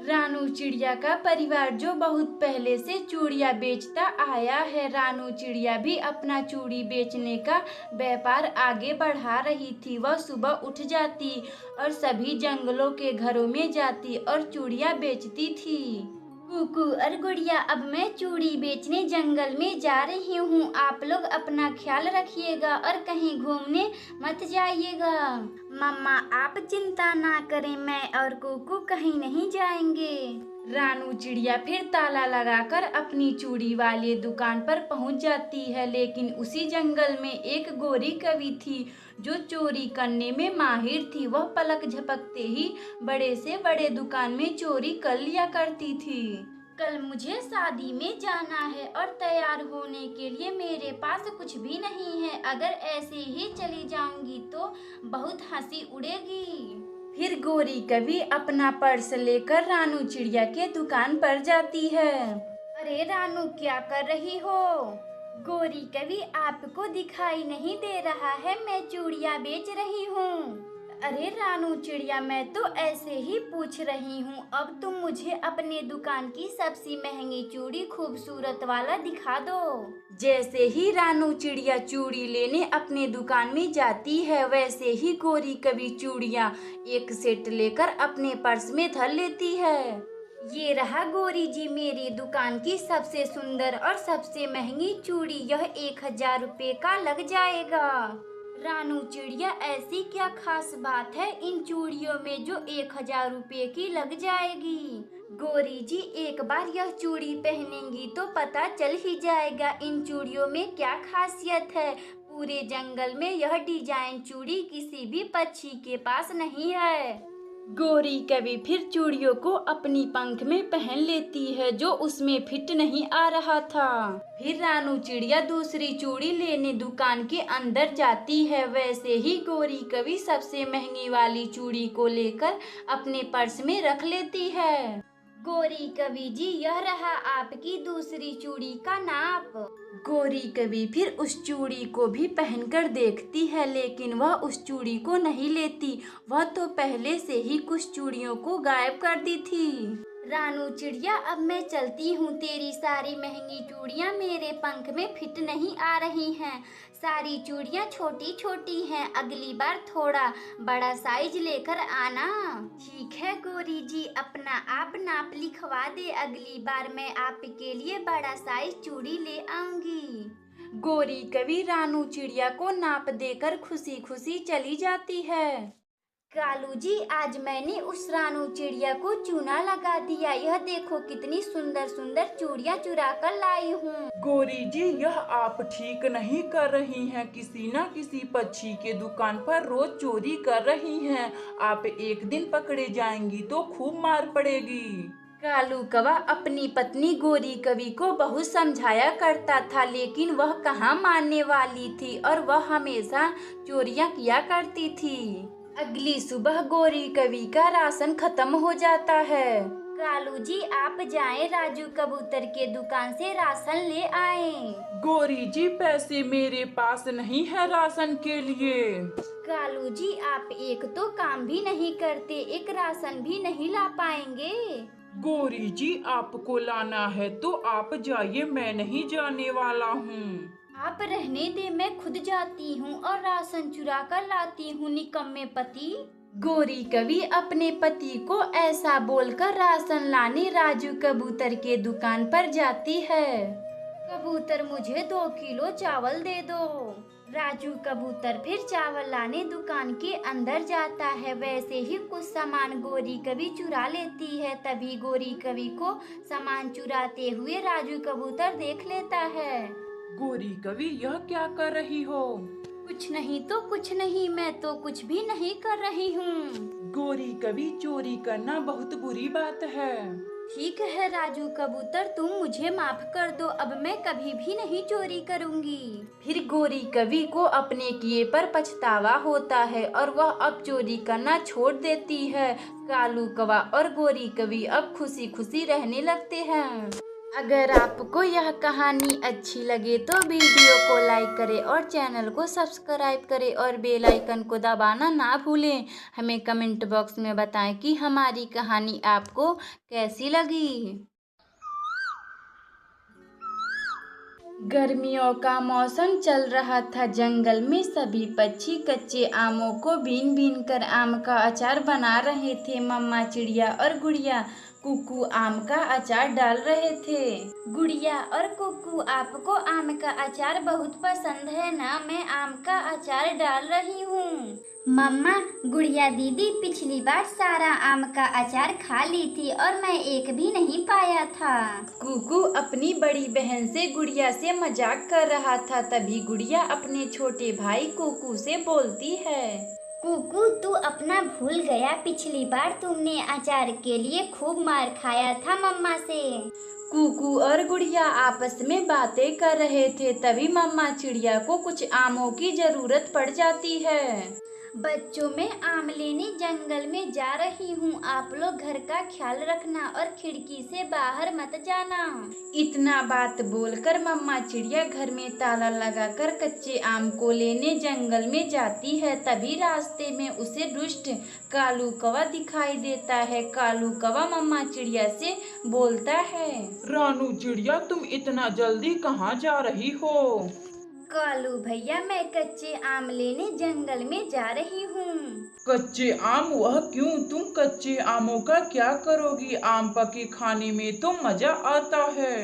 रानू चिड़िया का परिवार जो बहुत पहले से चूड़ियाँ बेचता आया है। रानू चिड़िया भी अपना चूड़ी बेचने का व्यापार आगे बढ़ा रही थी। वह सुबह उठ जाती और सभी जंगलों के घरों में जाती और चूड़ियाँ बेचती थी। कुकू और गुड़िया, अब मैं चूड़ी बेचने जंगल में जा रही हूँ। आप लोग अपना ख्याल रखिएगा और कहीं घूमने मत जाइएगा। मम्मा आप चिंता ना करें, मैं और कुकू कहीं नहीं जाएंगे। रानू चिड़िया फिर ताला लगाकर अपनी चूड़ी वाले दुकान पर पहुंच जाती है। लेकिन उसी जंगल में एक गोरी कवि थी जो चोरी करने में माहिर थी। वह पलक झपकते ही बड़े से बड़े दुकान में चोरी कर लिया करती थी। कल मुझे शादी में जाना है और तैयार होने के लिए मेरे पास कुछ भी नहीं है। अगर ऐसे ही चली जाऊंगी तो बहुत हंसी उड़ेगी। फिर गोरी कवि अपना पर्स लेकर रानू चिड़िया के दुकान पर जाती है। अरे रानू, क्या कर रही हो? गोरी कवि, आपको दिखाई नहीं दे रहा है, मैं चूड़ियाँ बेच रही हूँ। अरे रानू चिड़िया, मैं तो ऐसे ही पूछ रही हूँ। अब तुम मुझे अपने दुकान की सबसे महंगी चूड़ी खूबसूरत वाला दिखा दो। जैसे ही रानू चिड़िया चूड़ी लेने अपने दुकान में जाती है, वैसे ही गोरी कवि चूड़ियाँ एक सेट लेकर अपने पर्स में धर लेती है। ये रहा गोरी जी, मेरी दुकान की सबसे सुंदर और सबसे महंगी चूड़ी। यह 1000 रुपये का लग जाएगा। रानू चिड़िया, ऐसी क्या खास बात है इन चूड़ियों में जो 1000 रुपये की लग जाएगी? गोरी जी, एक बार यह चूड़ी पहनेंगी तो पता चल ही जाएगा इन चूड़ियों में क्या खासियत है। पूरे जंगल में यह डिजाइन चूड़ी किसी भी पक्षी के पास नहीं है। गोरी कवि फिर चूड़ियों को अपनी पंख में पहन लेती है जो उसमें फिट नहीं आ रहा था। फिर रानू चिड़िया दूसरी चूड़ी लेने दुकान के अंदर जाती है। वैसे ही गोरी कवि सबसे महंगी वाली चूड़ी को लेकर अपने पर्स में रख लेती है। गोरी कवि जी, यह रहा आपकी दूसरी चूड़ी का नाप। गोरी कवि फिर उस चूड़ी को भी पहनकर देखती है, लेकिन वह उस चूड़ी को नहीं लेती। वह तो पहले से ही कुछ चूड़ियों को गायब कर दी थी। रानू चिड़िया, अब मैं चलती हूँ। तेरी सारी महंगी चूड़ियाँ मेरे पंख में फिट नहीं आ रही हैं। सारी चूड़ियाँ छोटी छोटी हैं। अगली बार थोड़ा बड़ा साइज लेकर आना। ठीक है गोरी जी, अपना आप नाप लिखवा दे। अगली बार मैं आपके लिए बड़ा साइज चूड़ी ले आऊंगी। गोरी कवि रानू चिड़िया को नाप देकर खुशी खुशी चली जाती है। कालू जी, आज मैंने उस रानू चिड़िया को चूना लगा दिया। यह देखो कितनी सुंदर सुंदर चूड़ियाँ चुरा कर लाई हूँ। गोरी जी, यह आप ठीक नहीं कर रही हैं। किसी न किसी पक्षी के दुकान पर रोज चोरी कर रही हैं। आप एक दिन पकड़े जाएंगी तो खूब मार पड़ेगी। कालू कौवा अपनी पत्नी गोरी कवि को बहुत समझाया करता था, लेकिन वह कहाँ मानने वाली थी और वह हमेशा चोरियाँ किया करती थी। अगली सुबह गोरी कवि का राशन खत्म हो जाता है। कालू जी, आप जाएं, राजू कबूतर के दुकान से राशन ले आएं। गोरी जी, पैसे मेरे पास नहीं है राशन के लिए। कालू जी, आप एक तो काम भी नहीं करते, एक राशन भी नहीं ला पाएंगे। गोरी जी, आपको लाना है तो आप जाइए, मैं नहीं जाने वाला हूँ। आप रहने दे, मैं खुद जाती हूँ और राशन चुरा कर लाती हूँ, निकम्मे पति। गोरी कवि अपने पति को ऐसा बोलकर राशन लाने राजू कबूतर के दुकान पर जाती है। कबूतर, मुझे 2 किलो चावल दे दो। राजू कबूतर फिर चावल लाने दुकान के अंदर जाता है। वैसे ही कुछ सामान गोरी कवि चुरा लेती है। तभी गोरी कवि को सामान चुराते हुए राजू कबूतर देख लेता है। गोरी कवि, यह क्या कर रही हो? कुछ नहीं तो कुछ नहीं, मैं तो कुछ भी नहीं कर रही हूँ। गोरी कवि, चोरी करना बहुत बुरी बात है। ठीक है राजू कबूतर, तुम मुझे माफ कर दो। अब मैं कभी भी नहीं चोरी करूँगी। फिर गोरी कवि को अपने किए पर पछतावा होता है और वह अब चोरी करना छोड़ देती है। कालू कौवा और गोरी कवि अब खुशी खुशी रहने लगते हैं। अगर आपको यह कहानी अच्छी लगे तो वीडियो को लाइक करें और चैनल को सब्सक्राइब करें और बेल आइकन को दबाना ना भूलें। हमें कमेंट बॉक्स में बताएं कि हमारी कहानी आपको कैसी लगी। गर्मियों का मौसम चल रहा था। जंगल में सभी पक्षी कच्चे आमों को बीन बीन कर आम का अचार बना रहे थे। मम्मा चिड़िया और गुड़िया कुकू आम का अचार डाल रहे थे। गुड़िया और कुकू, आपको आम का अचार बहुत पसंद है ना? मैं आम का अचार डाल रही हूँ। मम्मा, गुड़िया दीदी पिछली बार सारा आम का अचार खा ली थी और मैं एक भी नहीं पाया था। कुकू अपनी बड़ी बहन से गुड़िया से मजाक कर रहा था। तभी गुड़िया अपने छोटे भाई कुकू से बोलती है, कुकू, तू अपना भूल गया? पिछली बार तुमने अचार के लिए खूब मार खाया था मम्मा से। कुकू और गुड़िया आपस में बातें कर रहे थे। तभी मम्मा चिड़िया को कुछ आमों की जरूरत पड़ जाती है। बच्चों, मैं आम लेने जंगल में जा रही हूँ। आप लोग घर का ख्याल रखना और खिड़की से बाहर मत जाना। इतना बात बोलकर मम्मा चिड़िया घर में ताला लगाकर कच्चे आम को लेने जंगल में जाती है। तभी रास्ते में उसे दुष्ट कालू कौवा दिखाई देता है। कालू कौवा मम्मा चिड़िया से बोलता है, रानू चिड़िया, तुम इतना जल्दी कहाँ जा रही हो? कालू भैया, मैं कच्चे आम लेने जंगल में जा रही हूँ। कच्चे आम? वह क्यों? तुम कच्चे आमों का क्या करोगी? आम पके खाने में तो मजा आता है।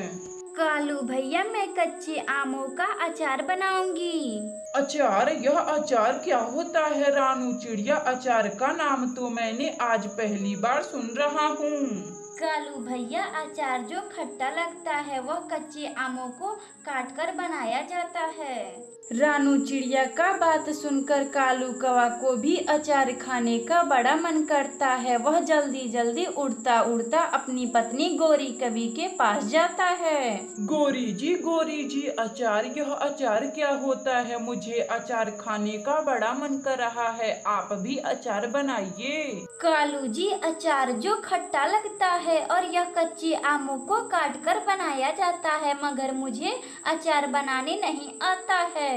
कालू भैया, मैं कच्चे आमों का अचार बनाऊंगी। अचार? यह अचार क्या होता है रानू चिड़िया? अचार का नाम तो मैंने आज पहली बार सुन रहा हूँ। कालू भैया, अचार जो खट्टा लगता है वह कच्चे आमों को काटकर बनाया जाता है। रानू चिड़िया का बात सुनकर कालू कौवा को भी अचार खाने का बड़ा मन करता है। वह जल्दी जल्दी उड़ता उड़ता अपनी पत्नी गोरी कवि के पास जाता है। गोरी जी, अचार? यह अचार क्या होता है? मुझे अचार खाने का बड़ा मन कर रहा है। आप भी अचार बनाइए। कालू जी, अचार जो खट्टा लगता है और यह कच्चे आमों को काटकर बनाया जाता है, मगर मुझे अचार बनाने नहीं आता है।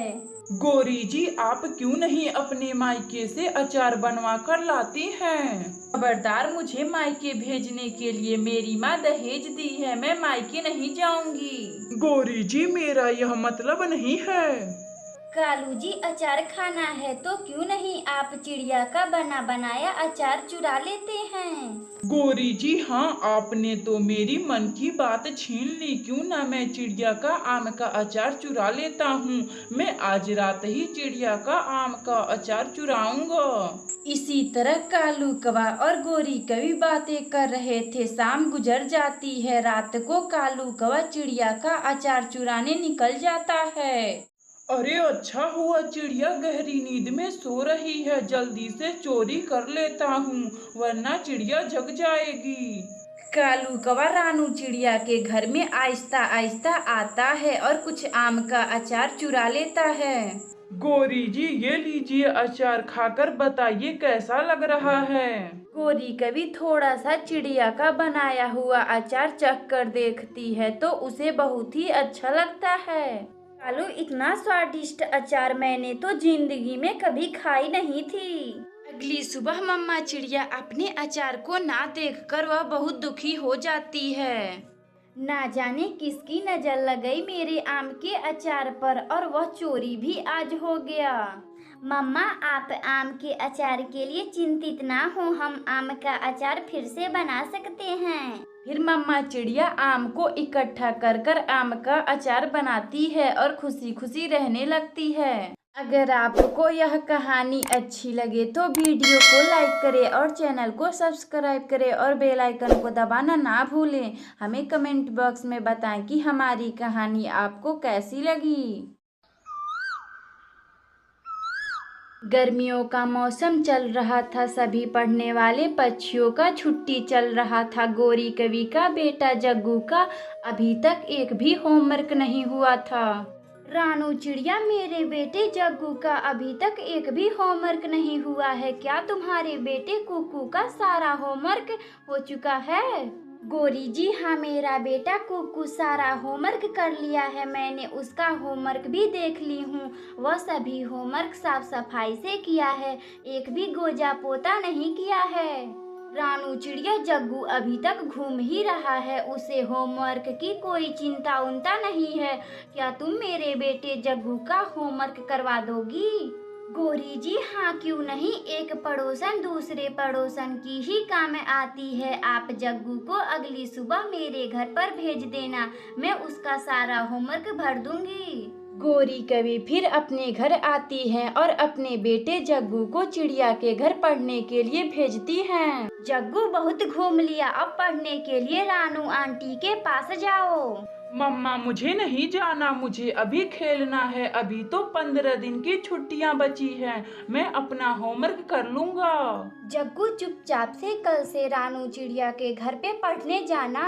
गोरी जी, आप क्यों नहीं अपने मायके से अचार बनवा कर लाती हैं? खबरदार, मुझे मायके भेजने के लिए मेरी माँ दहेज दी है। मैं मायके नहीं जाऊंगी। गोरी जी, मेरा यह मतलब नहीं है। कालू जी, अचार खाना है तो क्यों नहीं आप चिड़िया का बना बनाया अचार चुरा लेते हैं। गोरी जी, हाँ, आपने तो मेरी मन की बात छीन ली। क्यों ना मैं चिड़िया का आम का अचार चुरा लेता हूँ। मैं आज रात ही चिड़िया का आम का अचार चुराऊंगा। इसी तरह कालू कौवा और गोरी कवि बातें कर रहे थे। शाम गुजर जाती है। रात को कालू कौवा चिड़िया का अचार चुराने निकल जाता है। अरे अच्छा हुआ, चिड़िया गहरी नींद में सो रही है। जल्दी से चोरी कर लेता हूँ, वरना चिड़िया जग जाएगी। कालू कौवा रानू चिड़िया के घर में आहिस्ता आहिस्ता आता है और कुछ आम का अचार चुरा लेता है। गोरी जी, ये लीजिए अचार, खाकर बताइए कैसा लग रहा है। गोरी कवि थोड़ा सा चिड़िया का बनाया हुआ अचार चख कर देखती है तो उसे बहुत ही अच्छा लगता है। कालू, इतना स्वादिष्ट अचार मैंने तो जिंदगी में कभी खाई नहीं थी। अगली सुबह मम्मा चिड़िया अपने अचार को ना देखकर वह बहुत दुखी हो जाती है। ना जाने किसकी नजर लग गई मेरे आम के अचार पर और वह चोरी भी आज हो गया। मम्मा, आप आम के अचार के लिए चिंतित ना हो, हम आम का अचार फिर से बना सकते हैं। फिर मम्मा चिड़िया आम को इकट्ठा कर कर आम का अचार बनाती है और खुशी खुशी रहने लगती है। अगर आपको यह कहानी अच्छी लगे तो वीडियो को लाइक करें और चैनल को सब्सक्राइब करें और बेल आइकन को दबाना ना भूलें। हमें कमेंट बॉक्स में बताएं कि हमारी कहानी आपको कैसी लगी। गर्मियों का मौसम चल रहा था। सभी पढ़ने वाले पक्षियों का छुट्टी चल रहा था। गोरी कवि का बेटा जग्गू का अभी तक एक भी होमवर्क नहीं हुआ था। रानू चिड़िया, मेरे बेटे जग्गू का अभी तक एक भी होमवर्क नहीं हुआ है। क्या तुम्हारे बेटे कुकू का सारा होमवर्क हो चुका है? गोरी जी, हाँ मेरा बेटा कुकू सारा होमवर्क कर लिया है। मैंने उसका होमवर्क भी देख ली हूँ। वह सभी होमवर्क साफ सफाई से किया है, एक भी गोजा पोता नहीं किया है। रानू चिड़िया, जग्गू अभी तक घूम ही रहा है, उसे होमवर्क की कोई चिंता उनता नहीं है। क्या तुम मेरे बेटे जग्गू का होमवर्क करवा दोगी? गोरी जी, हाँ क्यों नहीं, एक पड़ोसन दूसरे पड़ोसन की ही काम आती है। आप जग्गू को अगली सुबह मेरे घर पर भेज देना, मैं उसका सारा होमवर्क भर दूंगी। गोरी कभी फिर अपने घर आती है और अपने बेटे जग्गू को चिड़िया के घर पढ़ने के लिए भेजती हैं। जग्गू बहुत घूम लिया, अब पढ़ने के लिए रानू आंटी के पास जाओ। मम्मा मुझे नहीं जाना, मुझे अभी खेलना है। अभी तो 15 दिन की छुट्टियां बची हैं, मैं अपना होमवर्क कर लूंगा। जग्गू, चुपचाप से कल से रानू चिड़िया के घर पे पढ़ने जाना।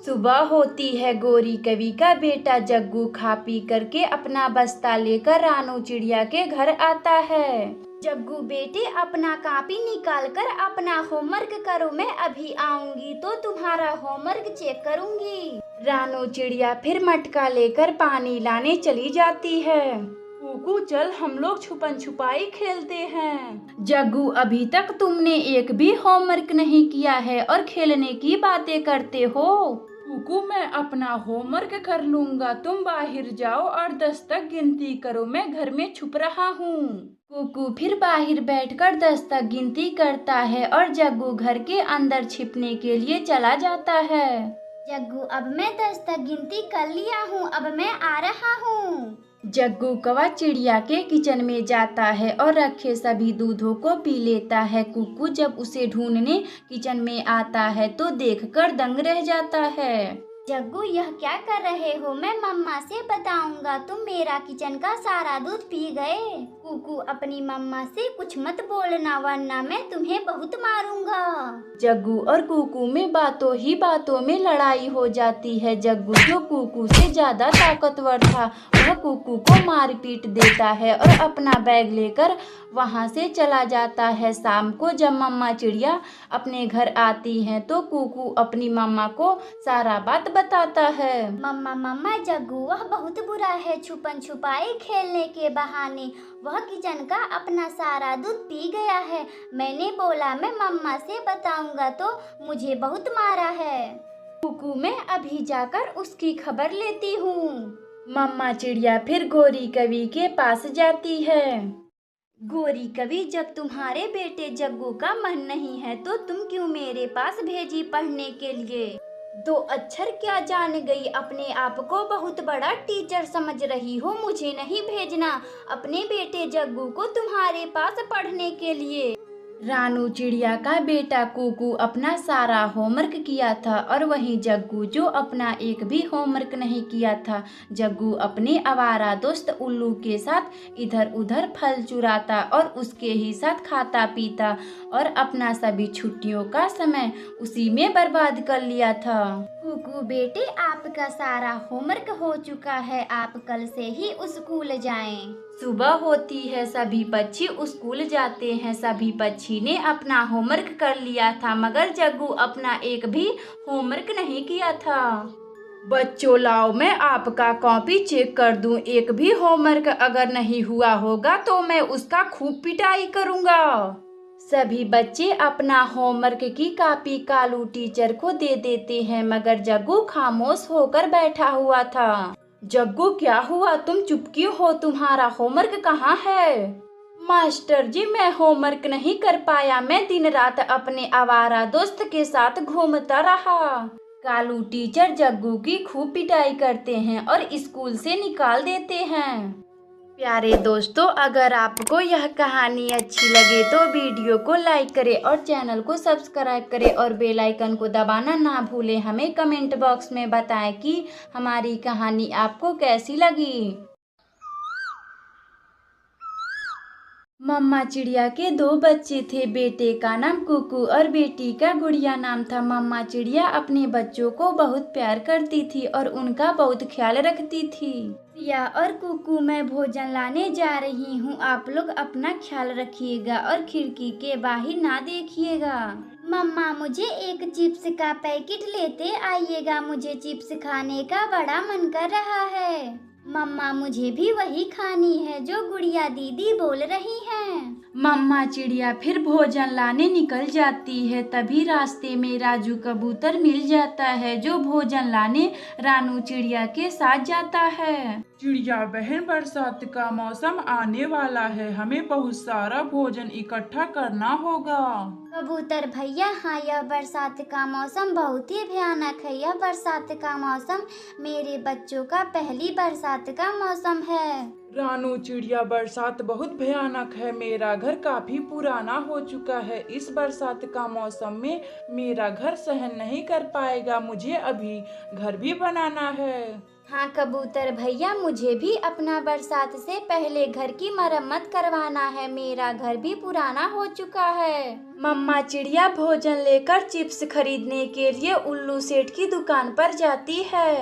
सुबह होती है, गोरी कवि का बेटा जग्गू खा पी करके अपना बस्ता लेकर रानू चिड़िया के घर आता है। जग्गू बेटे, अपना कॉपी निकाल कर अपना होमवर्क करो, मैं अभी आऊंगी तो तुम्हारा होमवर्क चेक करूंगी। रानू चिड़िया फिर मटका लेकर पानी लाने चली जाती है। कुकू चल हम लोग छुपन छुपाई खेलते हैं। जग्गू, अभी तक तुमने एक भी होमवर्क नहीं किया है और खेलने की बातें करते हो। कुकू मैं अपना होमवर्क कर लूंगा, तुम बाहर जाओ और 10 तक गिनती करो, मैं घर में छुप रहा हूँ। कुकू फिर बाहर बैठकर 10 तक गिनती करता है और जग्गू घर के अंदर छिपने के लिए चला जाता है। जग्गू, अब मैं 10 तक गिनती कर लिया हूँ, अब मैं आ रहा हूँ। जग्गू कौवा चिड़िया के किचन में जाता है और रखे सभी दूधों को पी लेता है। कुकू जब उसे ढूंढने किचन में आता है तो देखकर दंग रह जाता है। जग्गू, यह क्या कर रहे हो? मैं मम्मा से बताऊंगा, तुम मेरा किचन का सारा दूध पी गए। कुकू, अपनी मम्मा से कुछ मत बोलना वरना मैं तुम्हें बहुत मारूंगा। जग्गू और कुकू में बातों ही बातों में लड़ाई हो जाती है। जग्गू जो कुकू से ज्यादा ताकतवर था, वह कुकू को मार पीट देता है और अपना बैग लेकर वहां से चला जाता है। शाम को जब मम्मा चिड़िया अपने घर आती हैं तो कुकू अपनी मम्मा को सारा बात बताता है। मम्मा, जग्गू वह बहुत बुरा है, छुपन छुपाई खेलने के बहाने वह किचन का अपना सारा दूध पी गया है। मैंने बोला मैं मम्मा से बताऊंगा तो मुझे बहुत मारा है। कुकू, मैं अभी जाकर उसकी खबर लेती हूँ। मम्मा चिड़िया फिर गोरी कवि के पास जाती है। गोरी कवि, जब तुम्हारे बेटे जग्गू का मन नहीं है तो तुम क्यों मेरे पास भेजी पढ़ने के लिए? 2 अक्षर क्या जान गई, अपने आप को बहुत बड़ा टीचर समझ रही हो। मुझे नहीं भेजना अपने बेटे जग्गू को तुम्हारे पास पढ़ने के लिए। रानू चिड़िया का बेटा कुकू अपना सारा होमवर्क किया था और वहीं जग्गू जो अपना एक भी होमवर्क नहीं किया था। जग्गू अपने आवारा दोस्त उल्लू के साथ इधर उधर फल चुराता और उसके ही साथ खाता पीता और अपना सभी छुट्टियों का समय उसी में बर्बाद कर लिया था। कुकू बेटे, आपका सारा होमवर्क हो चुका है, आप कल से ही स्कूल जाएं। सुबह होती है, सभी पक्षी स्कूल जाते हैं। सभी पक्षी ने अपना होमवर्क कर लिया था मगर जग्गू अपना एक भी होमवर्क नहीं किया था। बच्चों लाओ, मैं आपका कॉपी चेक कर दूं। एक भी होमवर्क अगर नहीं हुआ होगा तो मैं उसका खूब पिटाई करूंगा। सभी बच्चे अपना होमवर्क की कॉपी कालू टीचर को दे देते हैं मगर जग्गू खामोश होकर बैठा हुआ था। जग्गू, क्या हुआ, तुम चुप क्यों हो? तुम्हारा होमवर्क कहाँ है? मास्टर जी, मैं होमवर्क नहीं कर पाया, मैं दिन रात अपने आवारा दोस्त के साथ घूमता रहा। कालू टीचर जग्गू की खूब पिटाई करते हैं और स्कूल से निकाल देते हैं। प्यारे दोस्तों, अगर आपको यह कहानी अच्छी लगे तो वीडियो को लाइक करें और चैनल को सब्सक्राइब करें और बेल आइकन को दबाना ना भूलें। हमें कमेंट बॉक्स में बताएं कि हमारी कहानी आपको कैसी लगी। मम्मा चिड़िया के 2 बच्चे थे। बेटे का नाम कुकू और बेटी का गुड़िया नाम था। मम्मा चिड़िया अपने बच्चों को बहुत प्यार करती थी और उनका बहुत ख्याल रखती थी। प्रिया और कुकू, मैं भोजन लाने जा रही हूँ। आप लोग अपना ख्याल रखिएगा और खिड़की के बाहर ना देखिएगा। मम्मा, मुझे एक चिप्स का पैकेट लेते आइएगा। मुझे चिप्स खाने का बड़ा मन कर रहा है। मम्मा, मुझे भी वही खानी है जो गुड़िया दीदी बोल रही हैं। मम्मा चिड़िया फिर भोजन लाने निकल जाती है। तभी रास्ते में राजू कबूतर मिल जाता है जो भोजन लाने रानू चिड़िया के साथ जाता है। चिड़िया बहन, बरसात का मौसम आने वाला है, हमें बहुत सारा भोजन इकट्ठा करना होगा। कबूतर भैया, हाँ, यह बरसात का मौसम बहुत ही भयानक है। यह बरसात का मौसम मेरे बच्चों का पहली बरसात का मौसम है। रानू चिड़िया, बरसात बहुत भयानक है। मेरा घर काफी पुराना हो चुका है। इस बरसात का मौसम में मेरा घर सहन नहीं कर पाएगा। मुझे अभी घर भी बनाना है। हाँ कबूतर भैया, मुझे भी अपना बरसात से पहले घर की मरम्मत करवाना है। मेरा घर भी पुराना हो चुका है। मम्मा चिड़िया भोजन लेकर चिप्स खरीदने के लिए उल्लू सेठ की दुकान पर जाती है।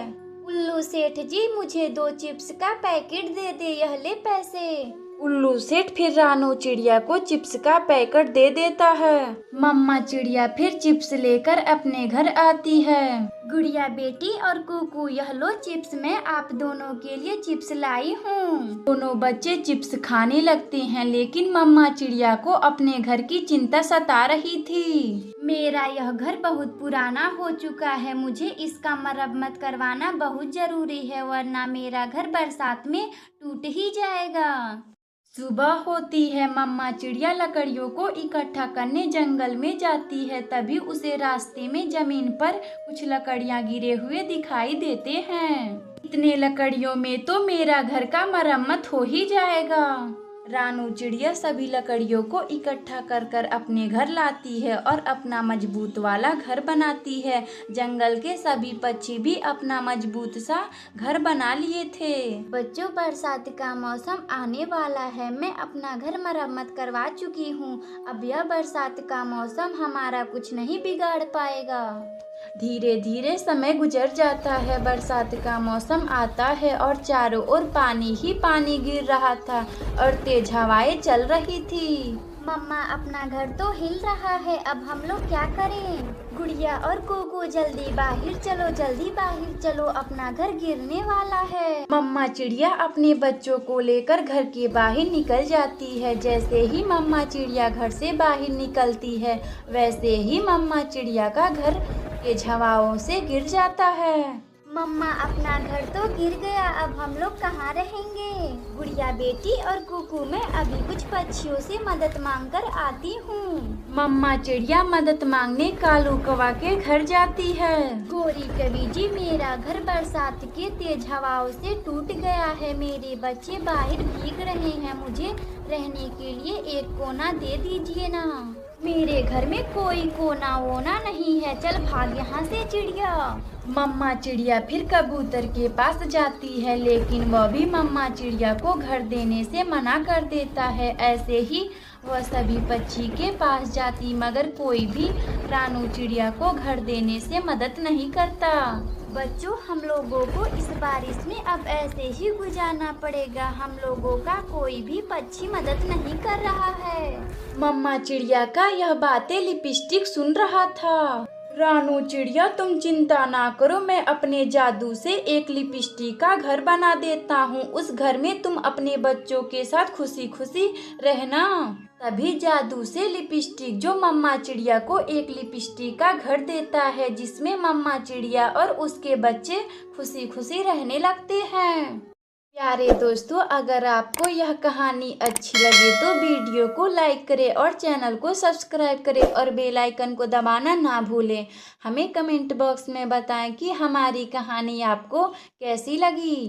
उल्लू सेठ जी, मुझे 2 चिप्स का पैकेट दे दे, यह ले पैसे। उल्लू सेठ फिर रानू चिड़िया को चिप्स का पैकेट दे देता है। मम्मा चिड़िया फिर चिप्स लेकर अपने घर आती है। गुड़िया बेटी और कुकू, यह लो चिप्स, मैं आप दोनों के लिए चिप्स लाई हूँ। दोनों बच्चे चिप्स खाने लगते हैं, लेकिन मम्मा चिड़िया को अपने घर की चिंता सता रही थी। मेरा यह घर बहुत पुराना हो चुका है। मुझे इसका मरम्मत करवाना बहुत जरूरी है, वरना मेरा घर बरसात में टूट ही जाएगा। सुबह होती है। मम्मा चिड़िया लकड़ियों को इकट्ठा करने जंगल में जाती है। तभी उसे रास्ते में जमीन पर कुछ लकड़ियां गिरे हुए दिखाई देते हैं। इतने लकड़ियों में तो मेरा घर का मरम्मत हो ही जाएगा। रानू चिड़िया सभी लकड़ियों को इकट्ठा कर कर अपने घर लाती है और अपना मजबूत वाला घर बनाती है। जंगल के सभी पक्षी भी अपना मजबूत सा घर बना लिए थे। बच्चों, बरसात का मौसम आने वाला है। मैं अपना घर मरम्मत करवा चुकी हूँ। अब यह बरसात का मौसम हमारा कुछ नहीं बिगाड़ पाएगा। धीरे धीरे समय गुजर जाता है। बरसात का मौसम आता है और चारों ओर पानी ही पानी गिर रहा था और तेज हवाएं चल रही थी। मम्मा, अपना घर तो हिल रहा है, अब हम लोग क्या करें? गुड़िया और कुकू, जल्दी बाहर चलो, जल्दी बाहर चलो, अपना घर गिरने वाला है। मम्मा चिड़िया अपने बच्चों को लेकर घर के बाहर निकल जाती है। जैसे ही मम्मा चिड़िया घर से बाहर निकलती है, वैसे ही मम्मा चिड़िया का घर तेज हवाओं से गिर जाता है। मम्मा, अपना घर तो गिर गया, अब हम लोग कहाँ रहेंगे? गुड़िया बेटी और कुकू, मैं अभी कुछ पक्षियों से मदद मांगकर आती हूँ। मम्मा चिड़िया मदद मांगने कालू कौवा के घर जाती है। गोरी कवि जी, मेरा घर बरसात के तेज हवाओं से टूट गया है। मेरे बच्चे बाहर भीग रहे हैं, मुझे रहने के लिए एक कोना दे दीजिए ना। मेरे घर में कोई कोना वोना नहीं है, चल भाग यहाँ से चिड़िया। मम्मा चिड़िया फिर कबूतर के पास जाती है, लेकिन वह भी मम्मा चिड़िया को घर देने से मना कर देता है। ऐसे ही वह सभी पक्षी के पास जाती, मगर कोई भी रानू चिड़िया को घर देने से मदद नहीं करता। बच्चों, हम लोगों को इस बारिश में अब ऐसे ही गुजारना पड़ेगा। हम लोगों का कोई भी पक्षी मदद नहीं कर रहा है। मम्मा चिड़िया का यह बातें लिपस्टिक सुन रहा था। रानू चिड़िया, तुम चिंता ना करो, मैं अपने जादू से एक लिपस्टिक का घर बना देता हूँ। उस घर में तुम अपने बच्चों के साथ खुशी खुशी रहना। तभी जादू से लिपस्टिक जो मम्मा चिड़िया को एक लिपस्टिक का घर देता है, जिसमें मम्मा चिड़िया और उसके बच्चे खुशी खुशी रहने लगते हैं। प्यारे दोस्तों, अगर आपको यह कहानी अच्छी लगे तो वीडियो को लाइक करें और चैनल को सब्सक्राइब करें और बेल आइकन को दबाना ना भूलें। हमें कमेंट बॉक्स में बताएं कि हमारी कहानी आपको कैसी लगी।